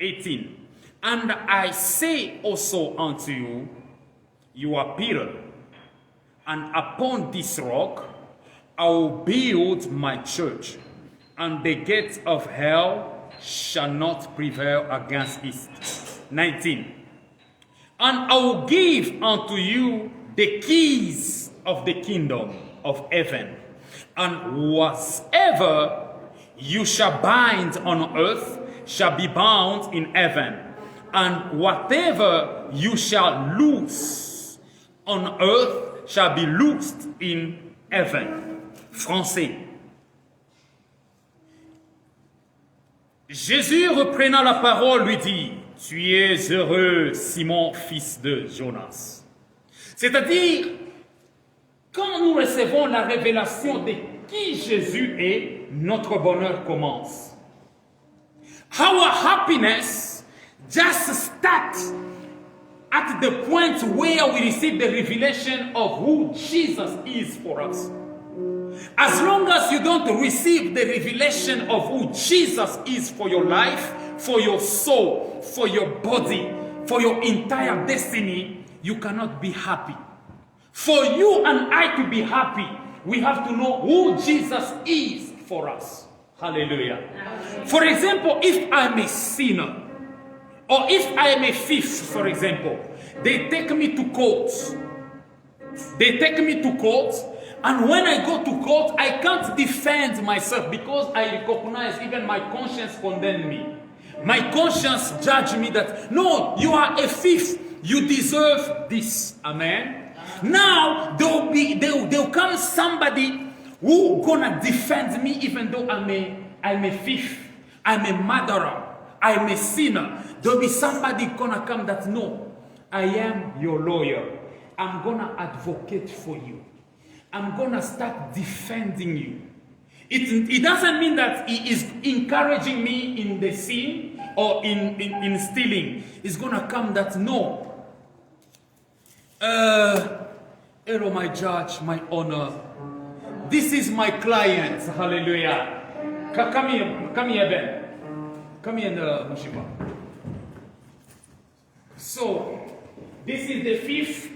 18. And I say also unto you, you are Peter, and upon this rock I will build my church, and the gates of hell shall not prevail against it. 19. And I will give unto you the keys of the kingdom of heaven, and whatsoever you shall bind on earth shall be bound in heaven, and whatever you shall loose on earth shall be loosed in heaven. Français. Jésus, reprenant la parole, lui dit, tu es heureux, Simon, fils de Jonas. C'est-à-dire, quand nous recevons la révélation de qui Jésus est, notre bonheur commence. Our happiness just starts at the point where we receive the revelation of who Jesus is for us. As long as you don't receive the revelation of who Jesus is for your life, for your soul, for your body, for your entire destiny, you cannot be happy. For you and I to be happy, we have to know who Jesus is for us. Hallelujah. For example, if I'm a sinner, or if I am a thief, for example, they take me to court. They take me to court, and when I go to court, I can't defend myself because I recognize even my conscience condemn me. My conscience judge me that, no, you are a thief. You deserve this. Amen. Now, there'll come somebody who gonna defend me even though I'm a thief. I'm a murderer. I'm a sinner. There'll be somebody gonna come that, no, I am your lawyer. I'm gonna advocate for you. I'm gonna start defending you. It doesn't mean that he is encouraging me in the sin or in stealing. It's gonna come that, no. Hello, my judge, my honor. This is my client. Hallelujah. Come here, Ben. Come here, Mushiba. So, this is the thief.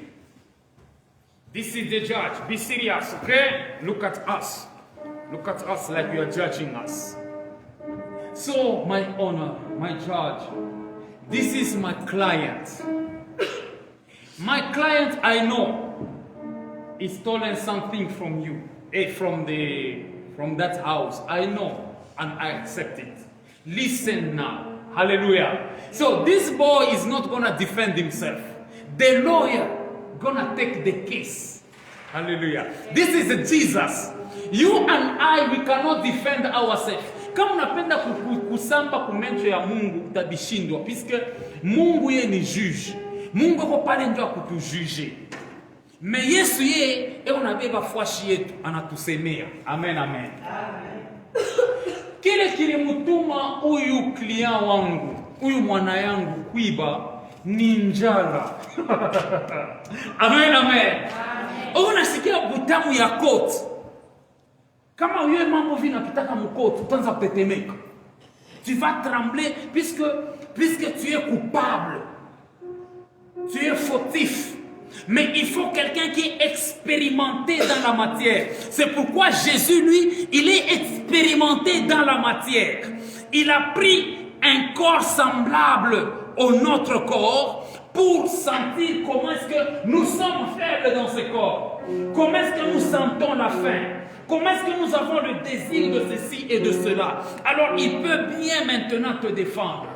This is the judge. Be serious, okay? Look at us. Look at us like you are judging us. So, my honor, my judge, this is my client. My client, I know, is stolen something from you, from that house. I know, and I accept it. Listen now. Hallelujah. So this boy is not gonna defend himself. The lawyer gonna take the case. Hallelujah. This is Jesus. You and I, we cannot defend ourselves. Kama unapenda kusamba kumencho ya Mungu utabishindwa, puisque Mungu yeye ni juge. Mungu yuko pale ndio akutujuje. Mais Yesu yeye unabeba fwashi yetu anatusemea. Amen, amen. Amen. Kile kilimutuma huyu client wangu, huyu mwana yangu kuiba ni njala. Amen, amen. Unasikia butamu ya court. Kama uye mambo vinapitaka mkoto, utaanza kutetemeka. Tu vas trembler puisque tu es coupable. Tu es fautif. Mais il faut quelqu'un qui est expérimenté dans la matière. C'est pourquoi Jésus, lui, il est expérimenté dans la matière. Il a pris un corps semblable au nôtre corps pour sentir comment est-ce que nous sommes faibles dans ce corps. Comment est-ce que nous sentons la faim. Comment est-ce que nous avons le désir de ceci et de cela. Alors il peut bien maintenant te défendre.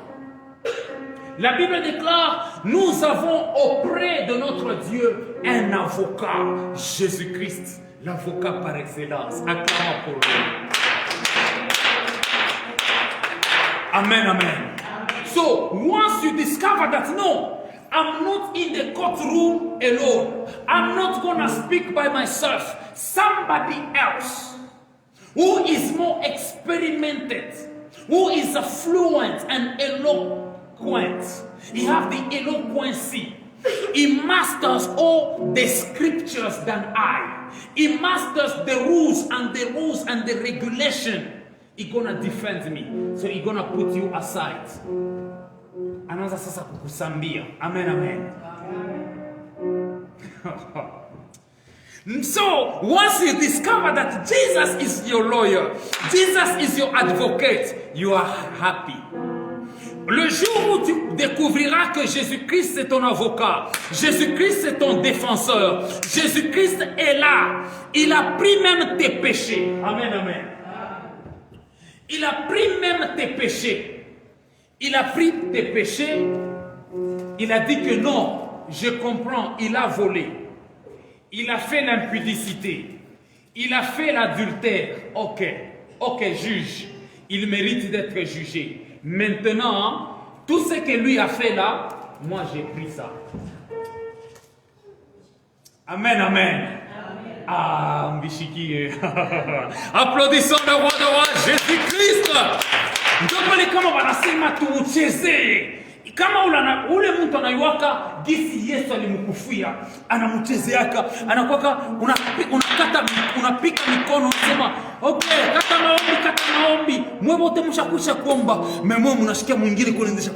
La Bible déclare, nous avons auprès de notre Dieu un avocat, Jésus-Christ, l'avocat par excellence. Acclamons pour lui. Amen, amen. So, once you discover that, no, I'm not in the courtroom alone. I'm not going to speak by myself. Somebody else who is more experimented, who is fluent and eloquent. He has the eloquency. He masters all the scriptures than I. He masters the rules and the regulation. He's gonna defend me. So he's gonna put you aside. anaanza sasa kukusambia. Amen, amen. So, once you discover that Jesus is your lawyer, Jesus is your advocate, you are happy. Le jour où tu découvriras que Jésus-Christ est ton avocat, Jésus-Christ est ton défenseur, Jésus-Christ est là, il a pris même tes péchés. Amen, amen. Il a pris même tes péchés. Il a pris tes péchés. Il a dit que non, je comprends, il a volé. Il a fait l'impudicité. Il a fait l'adultère. Ok, juge. Il mérite d'être jugé. Maintenant, tout ce que lui a fait là, moi j'ai pris ça. Amen, amen. Ah, mbishiki. Applaudissons le roi de rois, Jésus-Christ. Ndio kama wanasema tuuchezee. Kama ule mtu anaiwaka gisi Yesu alimkufia, anamchezeaka, anakuwaka unapika mikono unasema, okay, kata maombi. Mwe wote mshakwisha kuomba, mwe mnashikia mwingine kuendesha.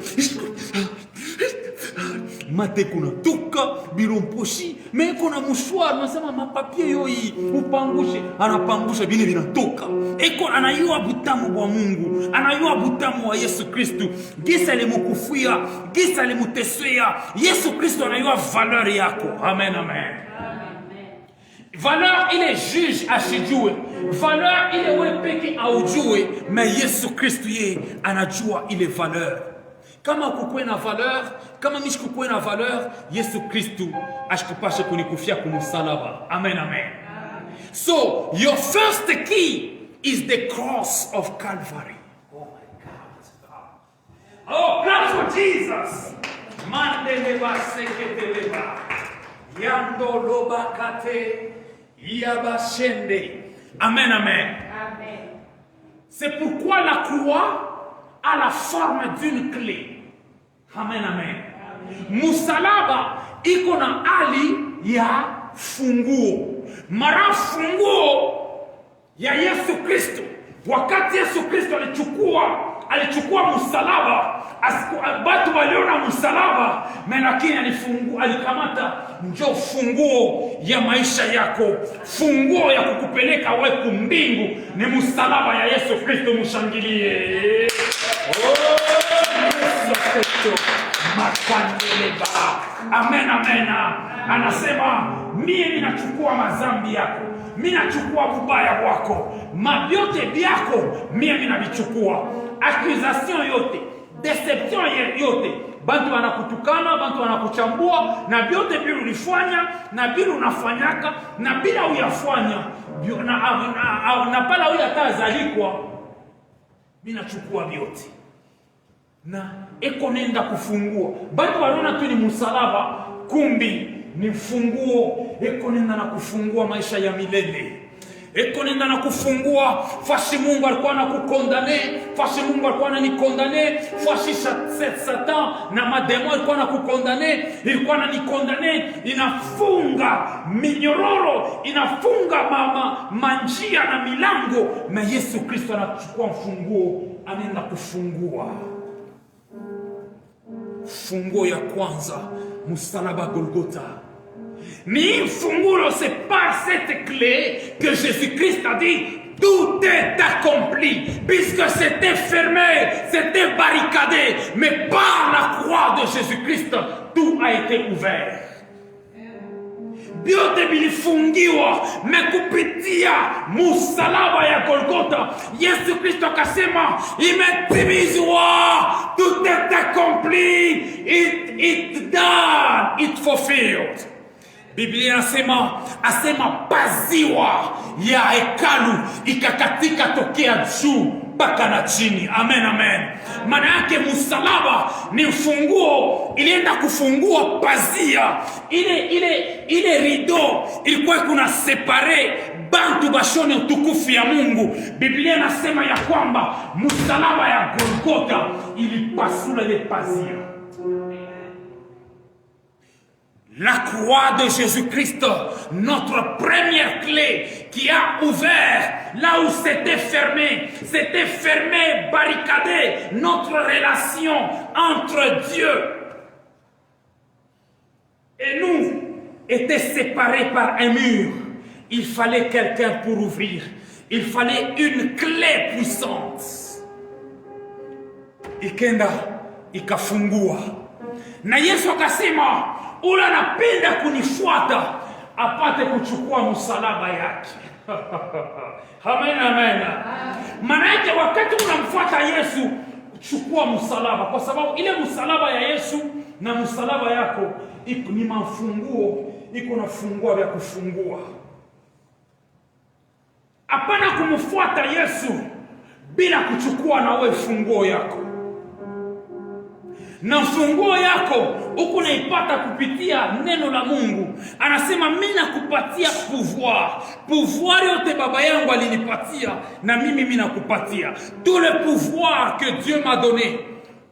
Mate kuna tuka bilomposhi, me kuna mshwari unasema mapapie yoi upangushe, anapangusha bine vinatoka. Eko anayua butamu wa Mungu, anayua butamu wa Yesu Kristo. Gisa alimkufia, gisa alimtesea. Yesu Kristo anayua valeur yako. Amen, amen. Valeur ile juge asijue, valeur ile wewe peke aujue, mais Yesu Kristo yeye anajua ile valeur. Kama kukuwe na valeur, kama mishi kukuwe na valeur, Yesu Kristo ashikupashe kunikufia kumusalaba. Amen, amen. So, your first key is the cross of Calvary. Oh my God. Oh, clap for Jesus. Mandeleba seketeleba. Yando loba kate. Yabashende. Amen, amen. Amen. C'est pourquoi la croix a la forme d'une clé. Amen, amen. Musalaba iko na hali ya funguo. Mara funguo ya Yesu Kristo. Wakati Yesu Kristo alichukua msalaba, watu waliona msalaba, lakini alikamata njo funguo ya maisha yako, funguo ya kukupeleka wewe kumbingu ni msalaba ya Yesu Kristo. Mshangilie. Amen, amen. Anasema mimi ninachukua mazambi yako, mimi nachukua ubaya wako, mabyote byako mimi ninavichukua. Accusation yote, deception yote, bantu wanakutukana, bantu wanakuchambua, na byote bila ulifanya, na bila unafanyaka, na bila uyafanya, na pala uyatazalikwa, mimi nachukua byote. Na eko nenda kufungua. Batu waliona tu ni msalaba, kumbi ni funguo. Eko nenda na kufungua maisha ya milele. Eko nenda na kufungua fashi Mungu alikuwa anakukondane, fashi Mungu alikuwa ananikondane, fashi Satan na mademo alikuwa anakukondane, ilikuwa ananikondane. Inafunga minyororo, inafunga manjia na milango, na Yesu Kristo anachukua funguo, anaenda kufungua. Funguo ya kwanza, msalaba Golgotha. Ni funguo, c'est par cette clé que Jésus-Christ a dit tout est accompli, puisque c'était fermé, c'était barricadé, mais par la croix de Jésus-Christ tout a été ouvert. Byote bilifungiwa mekupitia musalaba ya Golgotha. Yesu Kristo akasema imetimizwa, tout est accompli, it done, it fulfilled. Biblia asema paziwa ya hekalu ikakatika tokea juu mpaka na chini. Amen, amen. Maana yake msalaba ni ufunguo, ilienda kufungua pazia. Ile rido ilikuwa kuna separe bantu bashone utukufu ya Mungu. Biblia inasema ya kwamba msalaba ya Golgotha ilipasula ile pazia. La croix de Jésus-Christ, notre première clé qui a ouvert là où c'était fermé, barricadé notre relation entre Dieu et nous était séparée par un mur. Il fallait quelqu'un pour ouvrir. Il fallait une clé puissante. Ikenda ikafungua. Na Yesu akasema, ule anapenda kunifuata apate kuchukua msalaba yake. Amen, amen. Maana yake wakati unamfuata Yesu, chukua msalaba, kwa sababu ile msalaba ya Yesu na msalaba yako ni mafunguo, iko na funguo vya kufungua. Hapana kumfuata Yesu bila kuchukua na wewe funguo yako. Na funguo yako huko naipata kupitia neno la Mungu. Anasema mimi nakupatia pouvoir. Pouvoir yote baba yangu alinipatia na mimi nakupatia. Tout le pouvoir que Dieu m'a donné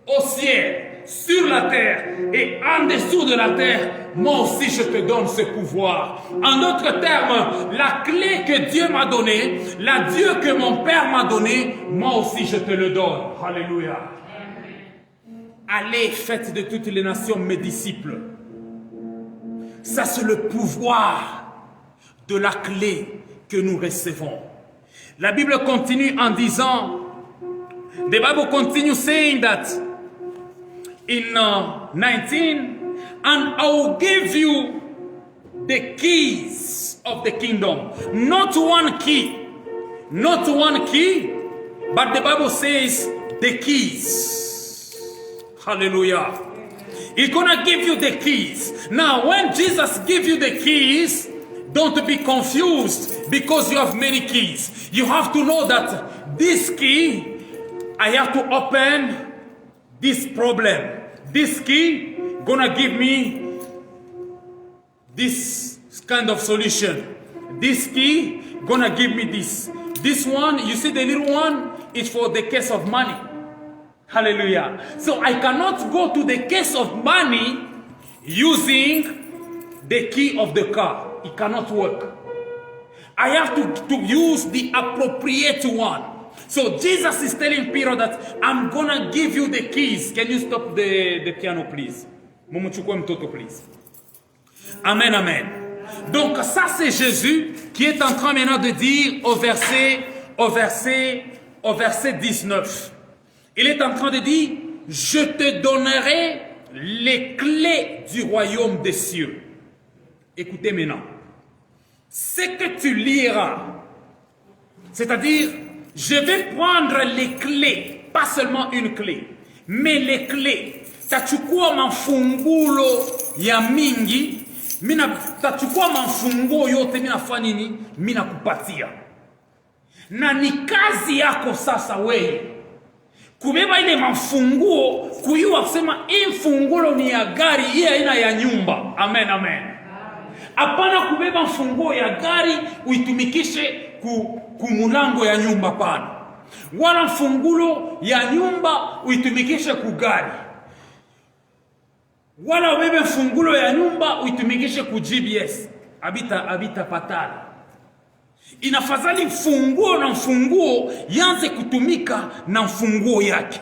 au ciel, sur la terre et en dessous de la terre, moi aussi je te donne ce pouvoir. En d'autres termes, la clé que Dieu m'a donnée, la Dieu que mon Père m'a donnée, moi aussi je te le donne. Alléluia. Allez, faites de toutes les nations mes disciples. Ça, c'est le pouvoir de la clé que nous recevons. La Bible continue en disant, the Bible continues saying that in 19, and I will give you the keys of the kingdom. Not one key, but the Bible says the keys. Hallelujah. He's gonna give you the keys. Now, when Jesus gives you the keys, don't be confused because you have many keys. You have to know that this key, I have to open this problem. This key gonna give me this kind of solution. This key gonna give me this. This one, you see the little one, is for the case of money. Hallelujah. So I cannot go to the case of money using the key of the car. It cannot work. I have to use the appropriate one. So Jesus is telling Peter that I'm gonna give you the keys. Can you stop the piano, please? Mumuchukwe mtoto, please. Amen, amen. Donc ça c'est Jésus qui est en train maintenant de dire au verset 19. Il est en train de dire, je te donnerai les clés du royaume des cieux. Écoutez maintenant. Ce que tu liras, c'est-à-dire, je vais prendre les clés, pas seulement une clé, mais les clés. Tachukua mafungulo ya mingi, tachukua mafunguo yote minafanya nini? Mina kupatia. Na ni kazi yako sasa wewe kubeba ile mafunguo, kuyua kusema hii fungulo ni ya gari, hii aina ya nyumba. Amen, amen. Hapana kubeba funguo ya gari uitumikishe kumulango ya nyumba pana. Wala fungulo ya nyumba uitumikishe kugari. Wala ubebe fungulo ya nyumba uitumikishe ku GPS. Habita patala. Inafadhali funguo na mfunguo yanze kutumika na mfunguo yake.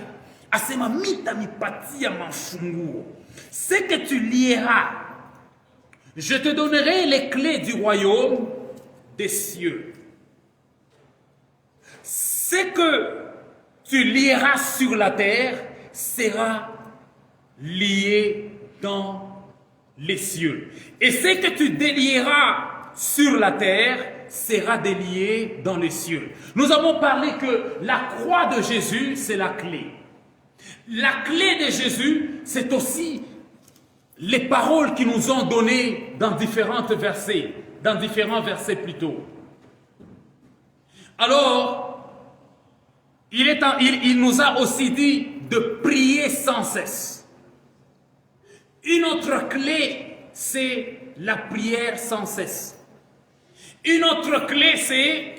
Asema mita mipatia mafunguo. Ce que tu lieras, je te donnerai les clés du royaume des cieux. Ce que tu lieras sur la terre sera lié dans les cieux. Et ce que tu délieras sur la terre sera délié dans les cieux. Nous avons parlé que la croix de Jésus, c'est la clé. La clé de Jésus, c'est aussi les paroles qui nous ont données dans différents versets plutôt. Alors, il nous a aussi dit de prier sans cesse. Une autre clé, c'est la prière sans cesse. Une autre clé, c'est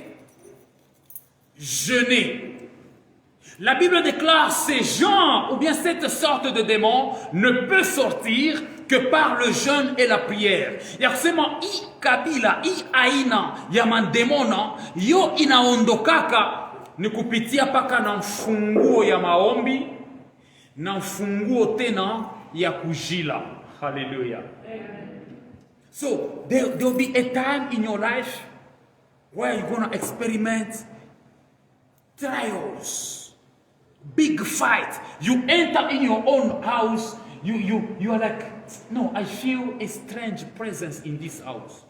jeûner. La Bible déclare ces gens ou bien cette sorte de démon ne peut sortir que par le jeûne et la prière. Yakisema hii kabila, hii aina ya mandemona yo inaondokaka ni kupitia paka na mfunguo ya maombi na mfunguo tena ya kujila. Hallelujah. So there will be a time in your life where you're going to experiment trials, big fight. You enter in your own house, you are like, no, I feel a strange presence in this house.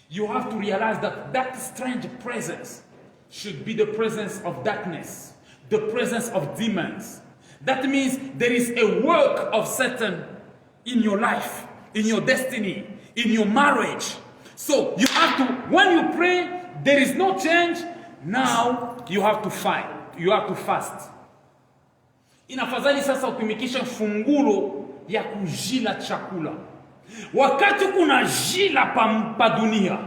You have to realize that that strange presence should be the presence of darkness, the presence of demons. That means there is a work of Satan in your life, in your destiny, in your marriage. So you have to, when you pray, there is no change. Now you have to fight. You have to fast. Inafadhali sasa utumikishe fungulo ya kujila chakula. Wakati kuna jila pa dunia,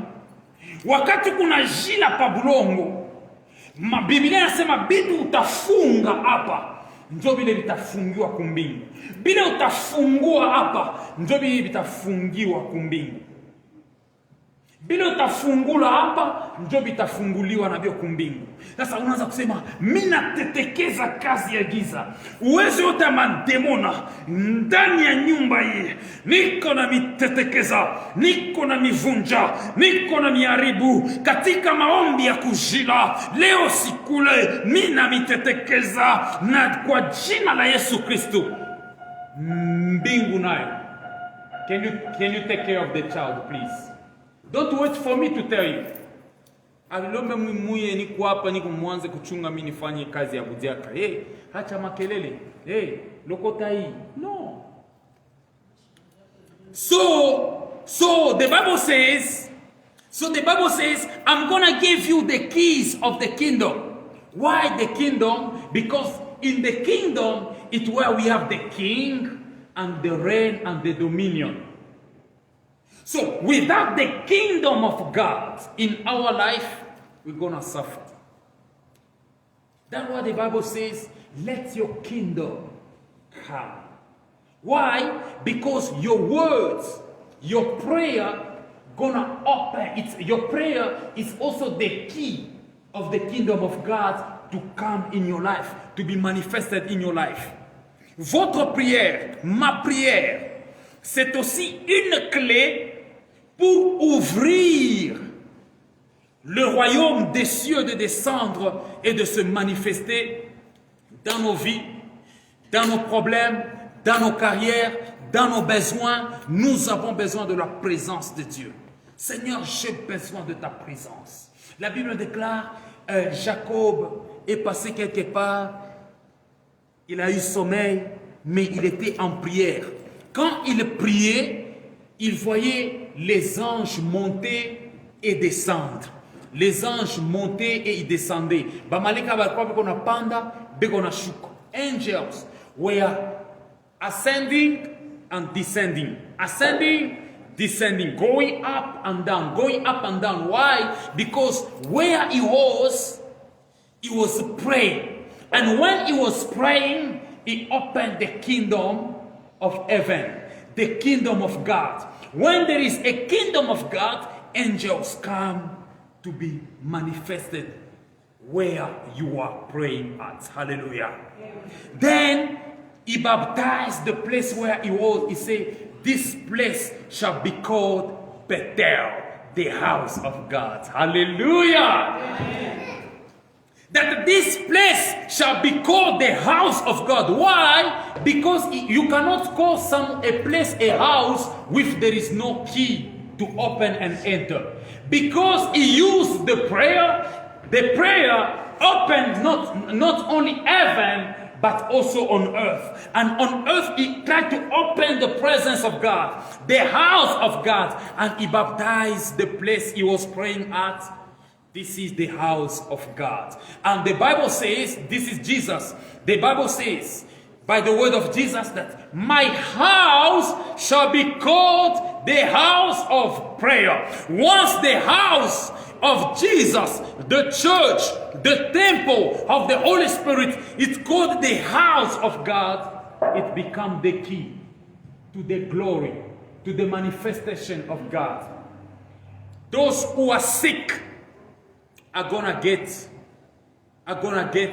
wakati kuna jila pa bulongo, Biblia inasema bidu utafunga hapa, ndio vile vitafungiwa kumbingu. Bila utafungua hapa, ndio vile vitafungiwa kumbingu. Bila utafungula hapa, ndio vitafunguliwa na vyo kumbingu. Sasa unaanza kusema, mimi natetekeza kazi ya giza. Uwezo wote mandemona ndani ya nyumba hii, niko na mitetekeza, niko na mivunja, niko na miharibu. Katika maombi ya kujila, leo sikule, mimi na mitetekeza, na kwa jina la Yesu Kristo, mbingu nayo. Can you take care of the child, please? Don't wait for me to tell you. Alilombe mwimuye niko hapa niko mwanze kuchunga mimi nifanye kazi ya budiaka. Hey, acha makelele. Hey, lokota hii. No. So the Bible says, I'm going to give you the keys of the kingdom. Why the kingdom? Because in the kingdom it's where we have the king and the reign and the dominion. So, without the kingdom of God in our life, we're going to suffer. That's why the Bible says, let your kingdom come. Why? Because your words, your prayer, gonna open. Your prayer is also the key of the kingdom of God to come in your life, to be manifested in your life. Votre prière, ma prière, c'est aussi une clé pour ouvrir le royaume des cieux de descendre et de se manifester dans nos vies, dans nos problèmes, dans nos carrières, dans nos besoins. Nous avons besoin de la présence de Dieu. Seigneur, j'ai besoin de ta présence. La Bible déclare, Jacob est passé quelque part, il a eu sommeil, mais il était en prière. Quand il priait, il voyait les anges monter et descendre. Les anges montaient et ils descendaient. Angels were ascending and descending. Ascending, descending. Going up and down. Going up and down. Why? Because where he was praying. And when he was praying, he opened the kingdom of heaven. The kingdom of God. When there is a kingdom of God, angels come to be manifested where you are praying at. Hallelujah. Amen. Then he baptized the place where he was. He said, this place shall be called Bethel, the house of God. Hallelujah. Amen. That this place shall be called the house of God. Why? Because you cannot call a place a house if there is no key to open and enter. Because he used the prayer opened not only heaven, but also on earth. And on earth he tried to open the presence of God, the house of God, and he baptized the place he was praying at. This is the house of God. And the Bible says, this is Jesus. The Bible says, by the word of Jesus, that my house shall be called the house of prayer. Once the house of Jesus, the church, the temple of the Holy Spirit, it's called the house of God, it becomes the key to the glory, to the manifestation of God. Those who are sick are gonna get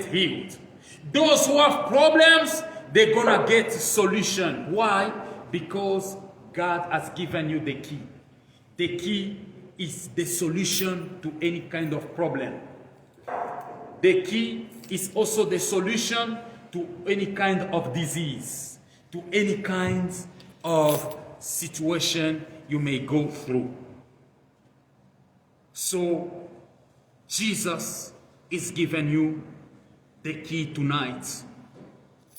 healed. Those who have problems, they're gonna get solution. Why? Because God has given you the key. The key is the solution to any kind of problem. The key is also the solution to any kind of disease, to any kind of situation you may go through. So, Jesus is giving you the key tonight.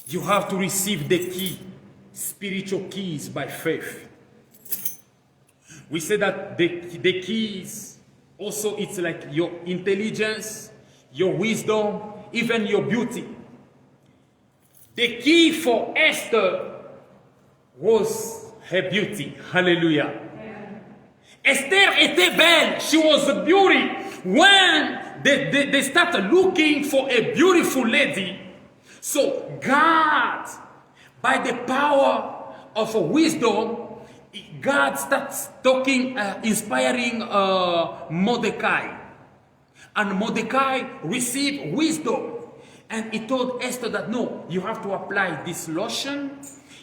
You have to receive the key, spiritual keys by faith. We say that the keys also, it's like your intelligence, your wisdom, even your beauty. The key for Esther was her beauty. Hallelujah. Esther était belle. She was a beauty. When they started looking for a beautiful lady, so God, by the power of wisdom, God starts talking, inspiring Mordecai. And Mordecai received wisdom. And he told Esther that, no, you have to apply this lotion.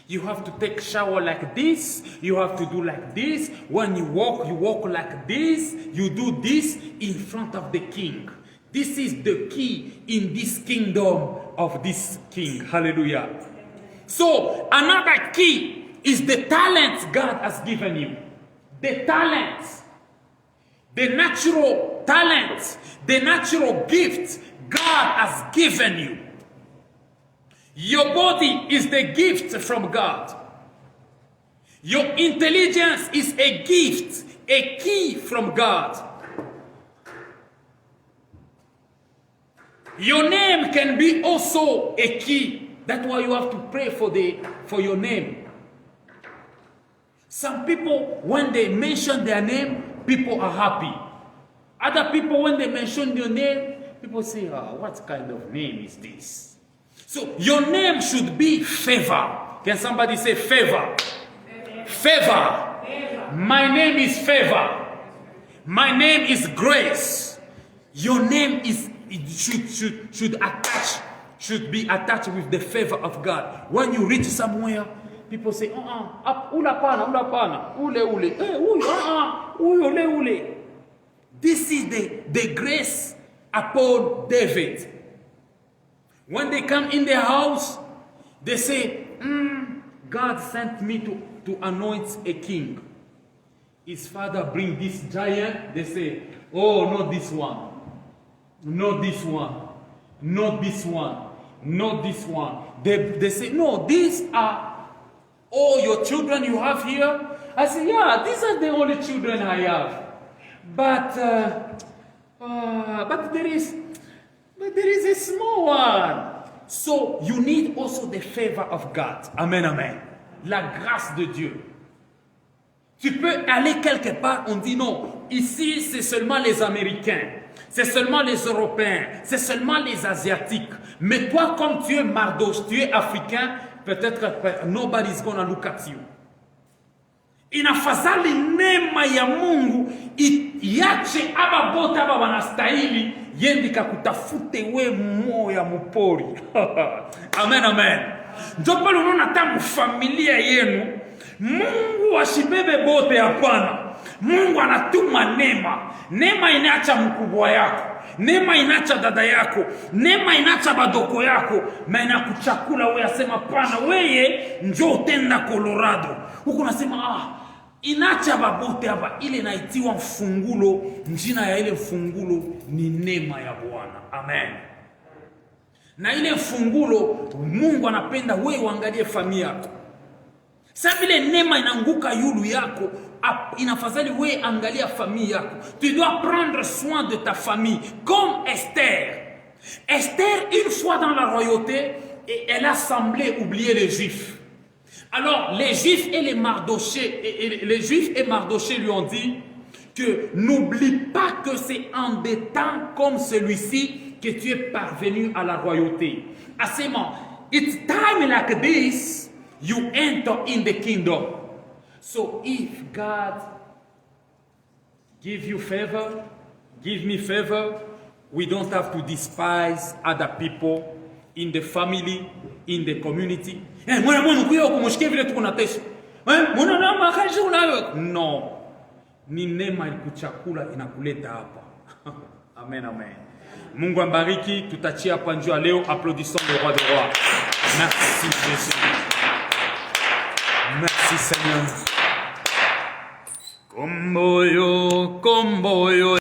You have to take shower like this. You have to do like this. When you walk like this. You do this in front of the king. This is the key in this kingdom of this king. Hallelujah. So, another key is the talents God has given you. The talents. The natural talents. The natural gifts God has given you. Your body is the gift from God. Your intelligence is a gift, a key from God. Your name can be also a key. That's why you have to pray for your name. Some people, when they mention their name, people are happy. Other people, when they mention your name, people say, what kind of name is this? So your name should be favor. Can somebody say favor? Favor. My name is favor. My name is grace. Your name is should be attached with the favor of God. When you reach somewhere, people say, ule. This is the grace upon David. When they come in their house, they say, God sent me to anoint a king. His father bring this giant. They say, oh, not this one. Not this one. Not this one. Not this one. They say, no, these are all your children you have here. I say, yeah, these are the only children I have. But there is a small one. So you need also the favor of God. Amen, amen. La grâce de Dieu. Tu peux aller quelque part, on dit non, ici c'est seulement les Américains, c'est seulement les Européens, c'est seulement les Asiatiques. Mais toi, comme tu es Mardos, tu es Africain, peut-être nobody's gonna look at you. Inafadhali neema ya Mungu iache aba bote aba wanastahili yendi kakutafute we moya mupori. Amen, amen. Ndio pale unaona tangu familia yenu Mungu ashibebe bote hapana. Mungu anatuma neema. Neema inaacha mkubwa yako. Neema inaacha dada yako. Neema inaacha badoko yako. Maana kuchakula wewe asema pana weye njoo tenda Colorado. Huko nasema inacha babote hapa ile naitiwa mfungulo. Njina ya ile mfungulo ni neema ya Bwana. Amen. Na ile mfungulo Mungu anapenda wewe uangalie familia yako. Sasa vile neema inaanguka yulu yako, inafadhali wewe angalia familia yako. Tu dois prendre soin de ta famille comme Esther. Esther, une fois dans la royauté, elle a semblé oublier les Juifs. Alors, les Juifs et Mardochée lui ont dit que n'oublie pas que c'est en des temps comme celui-ci que tu es parvenu à la royauté. À ce moment, it's time like this you enter in the kingdom. So if God give you favor, give me favor, we don't have to despise other people in the family, in the community. No. Ni neema ikuchakula inakuleta hapa. Amen, amen. Mungu ambariki, tutachia hapa njoo leo. Applaudissons le roi des rois. Merci Jésus. Merci Seigneur. Komboyo, komboyo.